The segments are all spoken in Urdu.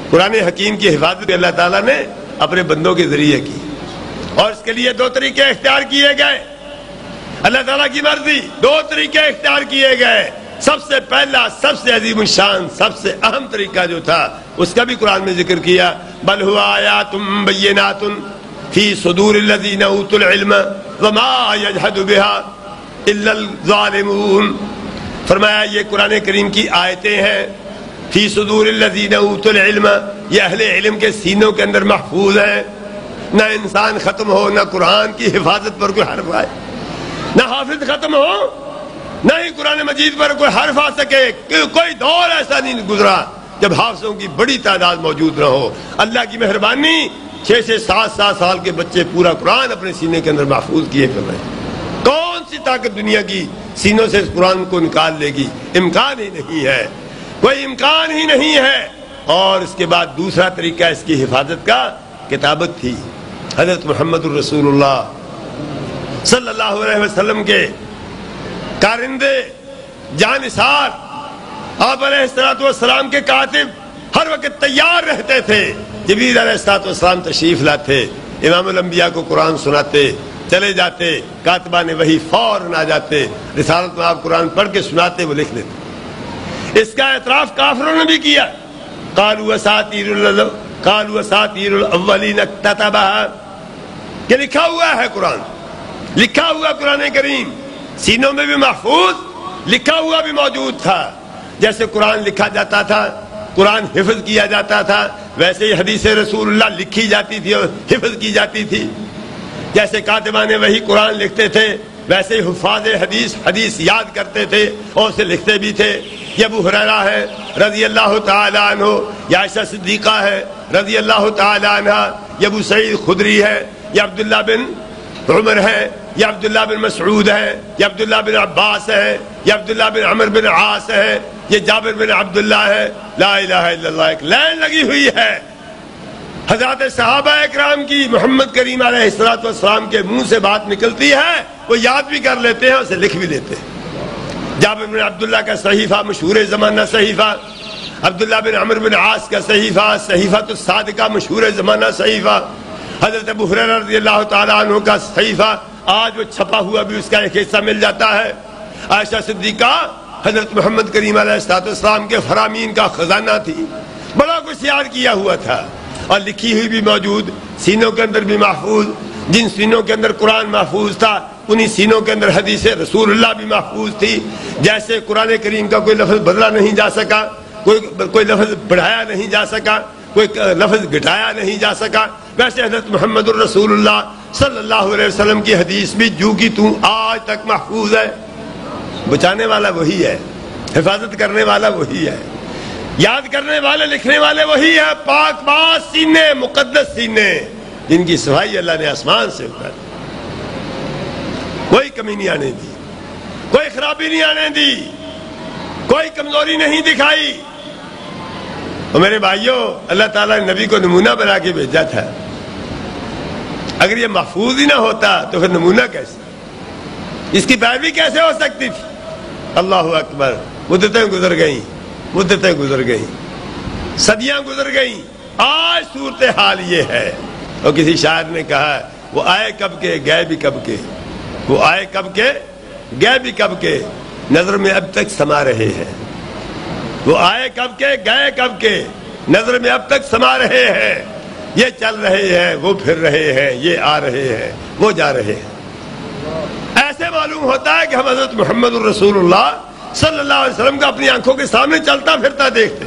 قرآن حکیم کی حفاظت اللہ تعالیٰ نے اپنے بندوں کے ذریعے کی، اور اس کے لیے دو طریقے اختیار کیے گئے۔ اللہ تعالیٰ کی مرضی، دو طریقے اختیار کیے گئے۔ سب سے پہلا، سب سے عظیم الشان، سب سے اہم طریقہ جو تھا اس کا بھی قرآن میں ذکر کیا، بل هو آیات بینات فی صدور الذین اوتوا العلم وما یجحد بها الا الظالمون۔ فرمایا یہ قرآن کریم کی آیتیں ہیں، فی صدور الذین اوتوا العلم، یہ اہل علم کے سینوں کے اندر محفوظ ہیں۔ نہ انسان ختم ہو، نہ قرآن کی حفاظت پر کوئی حرف آئے، نہ حافظ ختم ہو، نہ ہی قرآن مجید پر کوئی حرف آ سکے۔ کوئی دور ایسا نہیں گزرا جب حافظوں کی بڑی تعداد موجود نہ ہو۔ اللہ کی مہربانی، 6 7 سال کے بچے پورا قرآن اپنے سینے کے اندر محفوظ کیے کر رہے ہیں۔ کون سی طاقت دنیا کی سینوں سے اس قرآن کو نکال لے گی؟ امکان ہی نہیں ہے، کوئی امکان ہی نہیں ہے۔ اور اس کے بعد دوسرا طریقہ اس کی حفاظت کا کتابت تھی۔ حضرت محمد الرسول اللہ صلی اللہ علیہ وسلم کے کارندے، جانثار، آپ علیہ السلام کے کاتب ہر وقت تیار رہتے تھے۔ جبریل علیہ السلام تشریف لاتے، امام الانبیاء کو قرآن سناتے، چلے جاتے، کاتبان وحی فوراً آ جاتے، رسالت میں آپ قرآن پڑھ کے سناتے، وہ لکھ لیتے۔ اس کا اعتراف کافروں نے بھی کیا، قالوا اساطیر الاولین اکتتبھا، کہ لکھا ہوا ہے قرآن، لکھا ہوا قرآن کریم سینوں میں بھی محفوظ، لکھا ہوا بھی موجود تھا۔ جیسے قرآن لکھا جاتا تھا، قرآن حفظ کیا جاتا تھا، ویسے ہی حدیث رسول اللہ لکھی جاتی تھی اور حفظ کی جاتی تھی۔ جیسے کاتبان وحی قرآن لکھتے تھے، ویسے ہی حفاظ حدیث یاد کرتے تھے اور اسے لکھتے بھی تھے۔ یہ ابو ہریرہ ہے رضی اللہ تعالی عنہ، یا عائشہ صدیقہ ہے رضی اللہ تعالی عنہ، یہ ابو سعید خدری ہے، یہ عبداللہ بن عمر ہے، یہ عبداللہ بن مسعود ہے، یہ عبداللہ بن عباس ہے، یہ عبداللہ بن عمر بن عاص ہے، یہ جابر بن عبداللہ ہے۔ لا الہ الا اللہ، ایک لائن لگی ہوئی ہے حضرات صحابہ اکرام کی۔ محمد کریم علیہ السلام کے منہ سے بات نکلتی ہے، وہ یاد بھی کر لیتے ہیں، اسے لکھ بھی لیتے ہیں۔ جابر بن عبداللہ کا صحیفہ، مشہور زمانہ صحیفہ، عبداللہ بن عمر بن عاص کا صحیفہ، صحیفۃ الصادقہ، مشہور زمانہ صحیفہ، حضرت ابو ہریرہ رضی اللہ تعالیٰ عنہ کا صحیفہ، آج وہ چھپا ہوا بھی اس کا ایک حصہ مل جاتا ہے۔ عائشہ صدیقہ حضرت محمد کریم علیہ السلام کے فرامین کا خزانہ تھی، بڑا کچھ یاد کیا ہوا تھا اور لکھی ہوئی بھی موجود، سینوں کے اندر بھی محفوظ۔ جن سینوں کے اندر قرآن محفوظ تھا، انہی سینوں کے اندر حدیث رسول اللہ بھی محفوظ تھی۔ جیسے قرآن کریم کا کوئی لفظ بدلا نہیں جا سکا، کوئی لفظ بڑھایا نہیں جا سکا، کوئی لفظ گھٹایا نہیں جا سکا، ویسے حضرت محمد الرسول اللہ صلی اللہ علیہ وسلم کی حدیث بھی جو کی تو آج تک محفوظ ہے۔ بچانے والا وہی ہے، حفاظت کرنے والا وہی ہے، یاد کرنے والے، لکھنے والے وہی ہے۔ پاک باز سینے، مقدس سینے، جن کی صفائی اللہ نے آسمان سے اتار، کوئی کمی نہیں آنے دی، کوئی خرابی نہیں آنے دی، کوئی کمزوری نہیں دکھائی۔ اور میرے بھائیوں، اللہ تعالیٰ نے نبی کو نمونہ بنا کے بھیجا تھا، اگر یہ محفوظ ہی نہ ہوتا تو پھر نمونہ کیسے، اس کی پیروی کیسے ہو سکتی تھی؟ اللہ اکبر۔ مدتیں گزر گئیں، مدتیں گزر گئیں، صدیاں گزر گئیں، آج صورتحال یہ ہے۔ اور کسی شاعر نے کہا، وہ آئے کب کے گئے بھی کب کے، وہ آئے کب کے گئے بھی کب کے، نظر میں اب تک سما رہے ہیں۔ وہ آئے کب کے گئے کب کے، نظر میں اب تک سما رہے ہیں۔ یہ چل رہے ہیں، وہ پھر رہے ہیں، یہ آ رہے ہیں، وہ جا رہے ہیں۔ ایسے معلوم ہوتا ہے کہ ہم حضرت محمد الرسول اللہ صلی اللہ علیہ وسلم کا اپنی آنکھوں کے سامنے چلتا پھرتا دیکھتے۔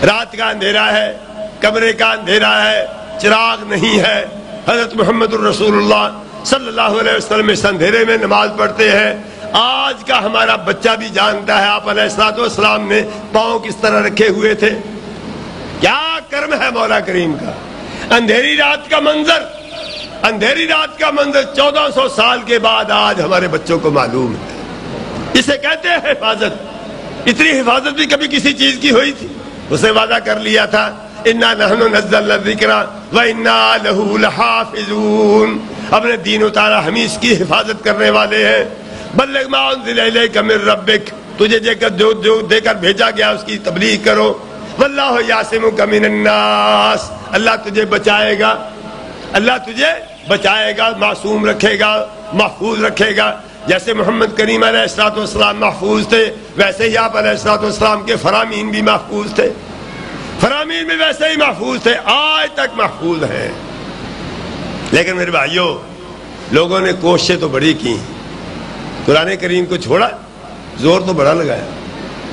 رات کا اندھیرا ہے، کمرے کا اندھیرا ہے، چراغ نہیں ہے، حضرت محمد الرسول اللہ صلی اللہ علیہ وسلم اس اندھیرے میں نماز پڑھتے ہیں۔ آج کا ہمارا بچہ بھی جانتا ہے آپ علیہ السلام نے پاؤں کس طرح رکھے ہوئے تھے۔ کیا کرم ہے مولا کریم کا، اندھیری رات کا منظر، اندھیری رات کا منظر 1400 سال کے بعد آج ہمارے بچوں کو معلوم ہے۔ اسے کہتے ہیں حفاظت۔ اتنی حفاظت بھی کبھی کسی چیز کی ہوئی تھی؟ اسے وعدہ کر لیا تھا، اِنَّا نَحْنُ نَزَّلْنَا الذِّكْرَ وَإِنَّا لَهُ لَحَافِظُونَ۔ اپنے دین اتارا، ہم اس کی حفاظت کرنے والے ہیں۔ بلغ ما انزل الیک من ربک، تجھے جو دے کر بھیجا گیا اس کی تبلیغ کرو۔ واللہ یعصمک من الناس، اللہ تجھے بچائے گا، اللہ تجھے بچائے گا، معصوم رکھے گا، محفوظ رکھے گا۔ جیسے محمد کریم علیہ السلام محفوظ تھے، ویسے ہی آپ علیہ السلام کے فرامین بھی محفوظ تھے، فرامین بھی ویسے ہی محفوظ تھے، آج تک محفوظ ہیں۔ لیکن میرے بھائیوں، لوگوں نے کوششیں تو بڑی کی، قرآن کریم کو چھوڑا، زور تو بڑا لگایا،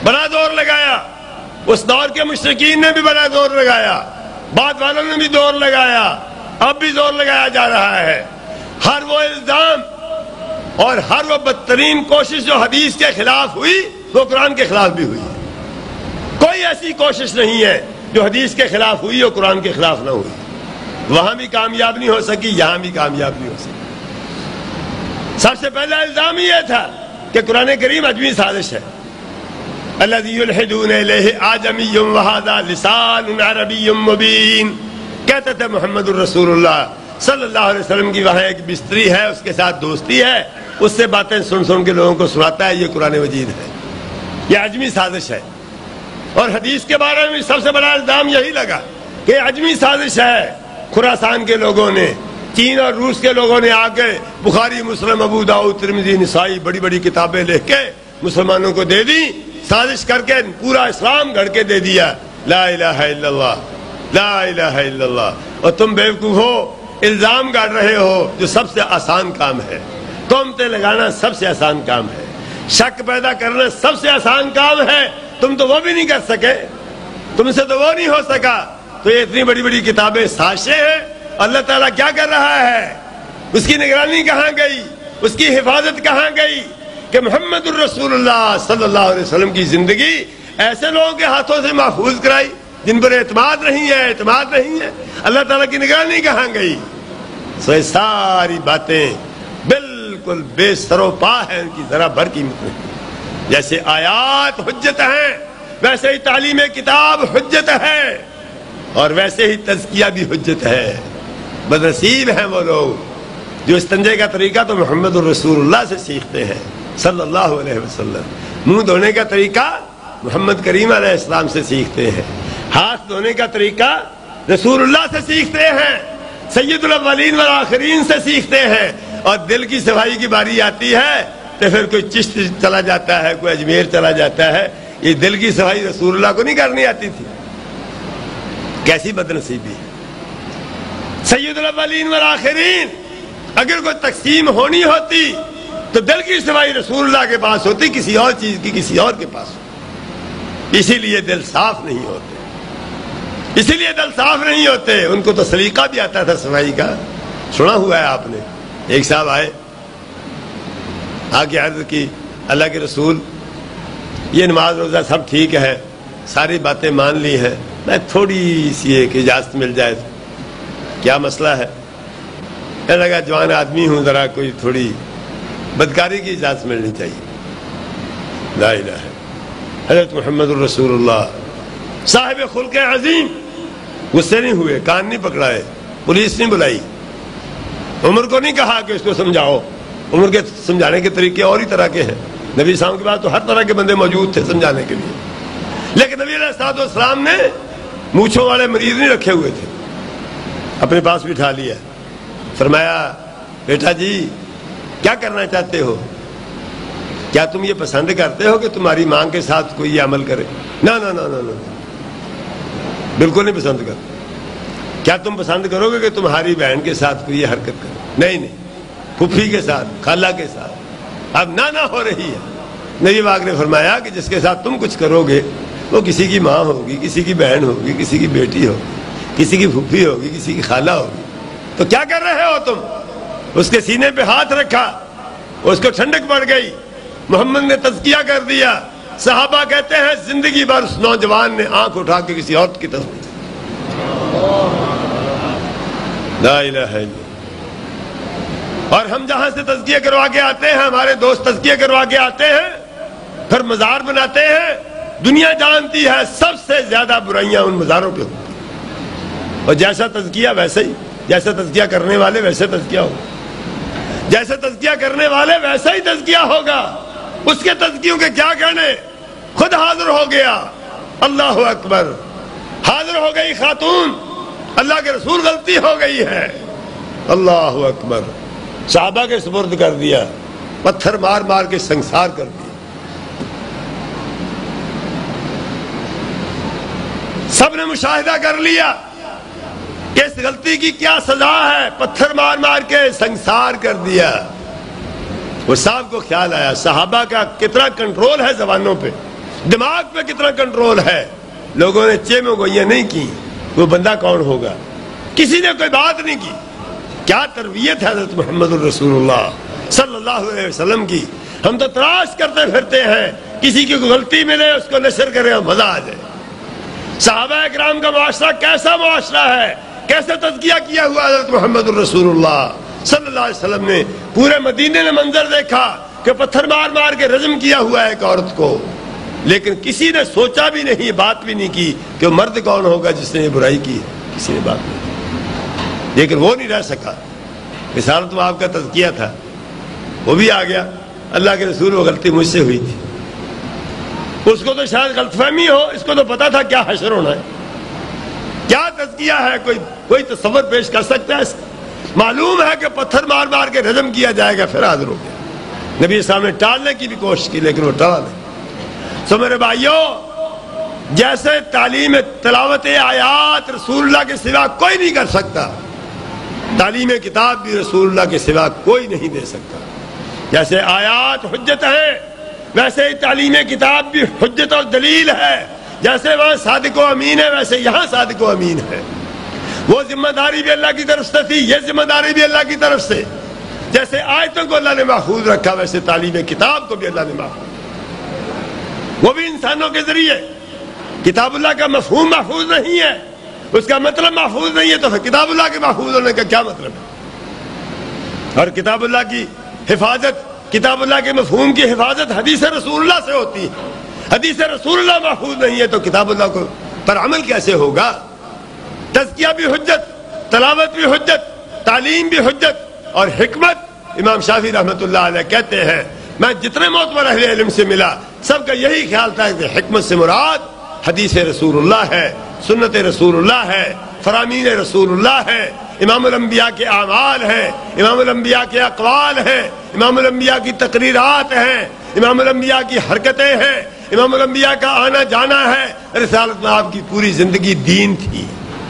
بڑا زور لگایا، اس دور کے مشرکین نے بھی بڑا زور لگایا، بعد والوں نے بھی زور لگایا، اب بھی زور لگایا جا رہا ہے۔ ہر وہ الزام اور ہر وہ بدترین کوشش جو حدیث کے خلاف ہوئی، وہ قرآن کے خلاف بھی ہوئی۔ کوئی ایسی کوشش نہیں ہے جو حدیث کے خلاف ہوئی اور قرآن کے خلاف نہ ہوئی۔ وہاں بھی کامیاب نہیں ہو سکی، یہاں بھی کامیاب نہیں ہو سکی۔ سب سے پہلا الزام یہ تھا کہ قرآن کریم عجمی سازش ہے۔ الذی یلحدون الیہ اعجمی وھذا لسان عربی مبین، کہتے تھے محمد الرسول اللہ صلی اللہ علیہ وسلم کی وہاں ایک بستری ہے، اس کے ساتھ دوستی ہے، اس سے باتیں سن سن کے لوگوں کو سناتا ہے، یہ قرآن مجید ہے، یہ عجمی سازش ہے۔ اور حدیث کے بارے میں سب سے بڑا الزام یہی لگا کہ عجمی سازش ہے۔ خراسان کے لوگوں نے، چین اور روس کے لوگوں نے آ کے بخاری، مسلم، ابو داؤد، ترمذی، نسائی بڑی بڑی کتابیں لکھ کے مسلمانوں کو دے دی، سازش کر کے پورا اسلام گھڑ کے دے دیا، لا الہ الا اللہ، لا الہ الا اللہ۔ اور تم بیوقوف ہو، الزام گاڑ رہے ہو جو سب سے آسان کام ہے، تہمتیں لگانا سب سے آسان کام ہے، شک پیدا کرنا سب سے آسان کام ہے، تم تو وہ بھی نہیں کر سکے، تم سے تو وہ نہیں ہو سکا، تو یہ اتنی بڑی بڑی کتابیں سازشیں ہیں۔ اللہ تعالیٰ کیا کر رہا ہے؟ اس کی نگرانی کہاں گئی؟ اس کی حفاظت کہاں گئی کہ محمد الرسول اللہ صلی اللہ علیہ وسلم کی زندگی ایسے لوگوں کے ہاتھوں سے محفوظ کرائی جن پر اعتماد نہیں ہے، اعتماد نہیں ہے، اللہ تعالیٰ کی نگرانی کہاں گئی؟ سو یہ ساری باتیں بالکل بے سر و پا ہیں، ان کی ذرا بھر قیمت نہیں۔ جیسے آیات حجت ہیں، ویسے ہی تعلیم کتاب حجت ہے، اور ویسے ہی تزکیہ بھی حجت ہے۔ بدنصیب ہیں وہ لوگ جو استنجے کا طریقہ تو محمد الرسول اللہ سے سیکھتے ہیں صلی اللہ علیہ وسلم، منہ دھونے کا طریقہ محمد کریم علیہ السلام سے سیکھتے ہیں، ہاتھ دھونے کا طریقہ رسول اللہ سے سیکھتے ہیں، سید الاولین والآخرین سے سیکھتے ہیں، اور دل کی صفائی کی باری آتی ہے تو پھر کوئی چشت چلا جاتا ہے، کوئی اجمیر چلا جاتا ہے۔ یہ دل کی صفائی رسول اللہ کو نہیں کرنی آتی تھی، کیسی بدنصیبی ہے۔ سید الاولین والآخرین، اگر کوئی تقسیم ہونی ہوتی تو دل کی صفائی رسول اللہ کے پاس ہوتی، کسی اور چیز کی کسی اور کے پاس ہوتی۔ اسی لیے دل صاف نہیں ہوتے، اسی لیے دل صاف نہیں ہوتے۔ ان کو تو سلیقہ بھی آتا تھا صفائی کا، سنا ہوا ہے آپ نے۔ ایک صاحب آئے، آ کے عرض کی، اللہ کے رسول یہ نماز روزہ سب ٹھیک ہے، ساری باتیں مان لی ہیں، میں تھوڑی سی ایک اجازت مل جائے تو کیا مسئلہ ہے؟ کہنے لگا جوان آدمی ہوں، ذرا کوئی تھوڑی بدکاری کی اجازت ملنی چاہیے۔ لا الہ حضرت محمد الرسول اللہ صاحب خلق عظیم غصے نہیں ہوئے، کان نہیں پکڑائے، پولیس نہیں بلائی، عمر کو نہیں کہا کہ اس کو سمجھاؤ، عمر کے سمجھانے کے طریقے اور ہی طرح کے ہیں، نبی صاحب کے پاس تو ہر طرح کے بندے موجود تھے سمجھانے کے لیے، لیکن نبی علیہ السلام نے مونچھوں والے مریض نہیں رکھے ہوئے تھے، اپنے پاس بٹھا لیا، فرمایا بیٹا جی کیا کرنا چاہتے ہو؟ کیا تم یہ پسند کرتے ہو کہ تمہاری ماں کے ساتھ کوئی یہ عمل کرے؟ نہ نہ نہ نہ، بالکل نہیں پسند کرتے۔ کیا تم پسند کرو گے کہ تمہاری بہن کے ساتھ کوئی یہ حرکت کرے؟ نہیں نہیں، پھوپھی کے ساتھ، خالہ کے ساتھ، اب نہ ہو رہی ہے۔ نبی پاک نے فرمایا کہ جس کے ساتھ تم کچھ کرو گے وہ کسی کی ماں ہوگی، کسی کی بہن ہوگی، کسی کی بیٹی ہوگی، کسی کی پھوپھی ہوگی، کسی کی خالہ ہوگی، تو کیا کر رہے ہو تم؟ اس کے سینے پہ ہاتھ رکھا، اس کو ٹھنڈک پڑ گئی، محمد نے تزکیہ کر دیا۔ صحابہ کہتے ہیں زندگی بھر اس نوجوان نے آنکھ اٹھا کے کسی عورت کی تصویر، لا الہ الا اللہ۔ اور ہم جہاں سے تزکیہ کروا کے آتے ہیں، ہمارے دوست تزکیہ کروا کے آتے ہیں، پھر مزار بناتے ہیں، دنیا جانتی ہے سب سے زیادہ برائیاں ان مزاروں پہ ہوتی ہیں، اور جیسا تزکیہ ویسے ہی، جیسا تزکیہ کرنے والے ویسے تزکیہ ہوگا، جیسے تزکیہ کرنے والے ویسا ہی تزکیہ ہوگا۔ اس کے تزکیوں کے کیا کہنے، خود حاضر ہو گیا، اللہ اکبر۔ حاضر ہو گئی خاتون، اللہ کے رسول غلطی ہو گئی ہے، اللہ اکبر، صحابہ کے سپرد کر دیا، پتھر مار مار کے سنسار کر دیا۔ سب نے مشاہدہ کر لیا کہ اس غلطی کی کیا سزا ہے، پتھر مار مار کے سنسار کر دیا۔ وہ صاحب کو خیال آیا صحابہ کا کتنا کنٹرول ہے زبانوں پہ، دماغ پہ کتنا کنٹرول ہے۔ لوگوں نے چیموں گوئیاں نہیں کی، وہ بندہ کون ہوگا، کسی نے کوئی بات نہیں کی۔ کیا تربیت ہے حضرت محمد الرسول اللہ صلی اللہ علیہ وسلم کی۔ ہم تو تلاش کرتے پھرتے ہیں کسی کی غلطی ملے اس کو نشر کرے اور مزہ آ جائے۔ صحابہ اکرام کا معاشرہ کیسا معاشرہ ہے، کیسے تزکیہ کیا ہوا حضرت محمد الرسول اللہ صلی اللہ علیہ وسلم نے۔ پورے مدینے نے منظر دیکھا کہ پتھر مار مار کے رجم کیا ہوا ہے ایک عورت کو، لیکن کسی نے سوچا بھی نہیں، بات بھی نہیں کی کہ وہ مرد کون ہوگا جس نے یہ برائی کی ہے، کسی نے بات نہیں کی۔ لیکن وہ نہیں رہ سکا، رسالت میں آپ کا تزکیہ تھا، وہ بھی آ گیا، اللہ کے رسول وہ غلطی مجھ سے ہوئی تھی۔ اس کو تو شاید غلط فہمی ہو، اس کو تو پتا تھا کیا حشر ہونا ہے، کیا تزکیہ ہے، کوئی تصور پیش کر سکتا ہے اس کا؟ معلوم ہے کہ پتھر مار مار کے رجم کیا جائے گا، پھر حاضر ہو گیا۔ نبی صاحب نے ٹالنے کی بھی کوشش کی لیکن وہ ٹالا نہیں۔ سو میرے بھائیوں، جیسے تعلیم تلاوت آیات رسول اللہ کے سوا کوئی نہیں کر سکتا، تعلیم کتاب بھی رسول اللہ کے سوا کوئی نہیں دے سکتا۔ جیسے آیات حجت ہے ویسے ہی تعلیم کتاب بھی حجت اور دلیل ہے۔ جیسے وہاں صادق و امین ہے ویسے یہاں صادق و امین ہے۔ وہ ذمہ داری بھی اللہ کی طرف سے تھی، یہ ذمہ داری بھی اللہ کی طرف سے۔ جیسے آیتوں کو اللہ نے محفوظ رکھا ویسے تعلیم کتاب کو بھی اللہ نے محفوظ، وہ بھی انسانوں کے ذریعے۔ کتاب اللہ کا مفہوم محفوظ نہیں ہے، اس کا مطلب محفوظ نہیں ہے، تو پھر کتاب اللہ کے محفوظ ہونے کا کیا مطلب ہے؟ اور کتاب اللہ کی حفاظت، کتاب اللہ کے مفہوم کی حفاظت حدیث رسول اللہ سے ہوتی ہے۔ حدیث رسول اللہ محفوظ نہیں ہے تو کتاب اللہ کو پر عمل کیسے ہوگا؟ تزکیہ بھی حجت، تلاوت بھی حجت، تعلیم بھی حجت اور حکمت۔ امام شافعی رحمۃ اللہ علیہ کہتے ہیں میں جتنے معتبر اہل علم سے ملا سب کا یہی خیال تھا کہ حکمت سے مراد حدیث رسول اللہ ہے، سنت رسول اللہ ہے، فرامین رسول اللہ ہے، امام الانبیاء کے اعمال ہیں، امام الانبیاء کے اقوال ہیں، امام الانبیاء کی تقریرات ہیں، امام الانبیاء کی حرکتیں ہیں، امام الانبیاء کا آنا جانا ہے۔ رسالت میں آپ کی پوری زندگی دین تھی،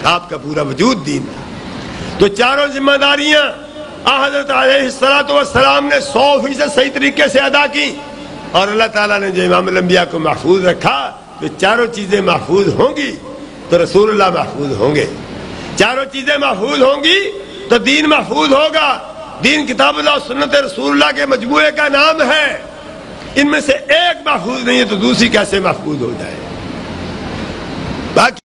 آپ کا پورا وجود دین تھا۔ تو چاروں ذمہ داریاں حضرت علیہ الصلوۃ والسلام نے 100% صحیح طریقے سے ادا کی، اور اللہ تعالیٰ نے جو امام الانبیاء کو محفوظ رکھا، یہ چاروں چیزیں محفوظ ہوں گی تو رسول اللہ محفوظ ہوں گے، چاروں چیزیں محفوظ ہوں گی تو دین محفوظ ہوگا۔ دین کتاب اللہ اور سنت رسول اللہ کے مجموعے کا نام ہے، ان میں سے ایک محفوظ نہیں ہے تو دوسری کیسے محفوظ ہو جائے؟ باقی